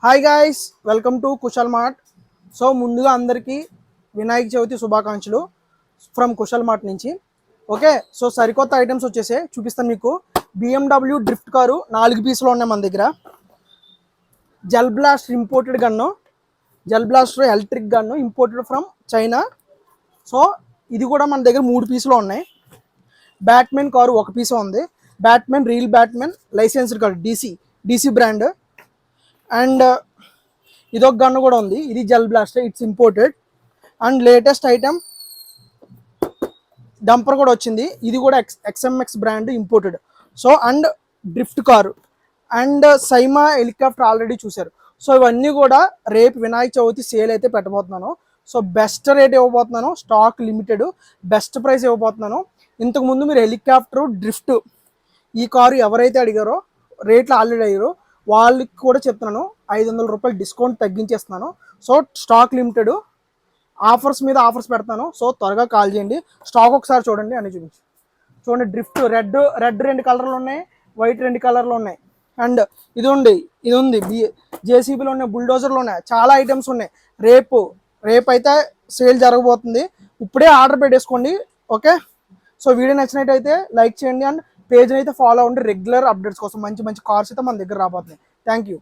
Hi guys, welcome to Kushal mart. So ముందుగా అందరికీ వినాయక చవితి శుభాకాంక్షలు ఫ్రమ్ కుశల్ మార్ట్ నుంచి. ఓకే, సో సరికొత్త ఐటమ్స్ వచ్చేసి చూపిస్తాను మీకు. BMW డ్రిఫ్ట్ కారు 4 పీసులు ఉన్నాయి మన దగ్గర. Gel blaster imported gun, gel blaster electric gun imported from China. So ఇది కూడా మన దగ్గర 3 పీసులు ఉన్నాయి. బ్యాట్మెన్ కారు 1 పీస్ ఉంది. Batman real Batman licensed car, DC brand. And ఇదొక గన్ను కూడా ఉంది, ఇది gel blaster, it's imported. And latest item dumper కూడా వచ్చింది, ఇది కూడా XMX brand imported. So and drift car and Syma helicopter already చూశారు. సో ఇవన్నీ కూడా రేపు వినాయక చవితి సేల్ అయితే పెట్టబోతున్నాను. సో బెస్ట్ రేట్ ఇవ్వబోతున్నాను, స్టాక్ లిమిటెడ్, బెస్ట్ ప్రైస్ ఇవ్వబోతున్నాను. ఇంతకుముందు మీరు హెలికాప్టర్ డ్రిఫ్ట్ ఈ కారు ఎవరైతే అడిగారో, రేట్లు ఆల్రెడీ అయ్యారో వాళ్ళకి కూడా చెప్తున్నాను, 500 రూపాయలు డిస్కౌంట్ తగ్గించేస్తున్నాను. సో స్టాక్ లిమిటెడ్, ఆఫర్స్ మీద ఆఫర్స్ పెడతాను. సో త్వరగా కాల్ చేయండి. స్టాక్ ఒకసారి చూడండి, అన్ని చూపించు. చూడండి, డ్రిఫ్ట్ రెడ్ 2 కలర్లు ఉన్నాయి, వైట్ 2 కలర్లు ఉన్నాయి. అండ్ ఇది ఉంది జేసీబీలో ఉన్నాయి, బుల్డోజర్లు ఉన్నాయి, చాలా ఐటమ్స్ ఉన్నాయి. రేపు అయితే సేల్ జరగబోతుంది. ఇప్పుడే ఆర్డర్ పెట్టేసుకోండి. ఓకే, సో వీడియో నచ్చినట్టయితే లైక్ చేయండి అండ్ పేజ్ని అయితే ఫాలో అవ్వండి. రెగ్యులర్ అప్డేట్స్ కోసం మంచి కార్స్ అయితే మన దగ్గర రాబోతున్నాయి. Thank you.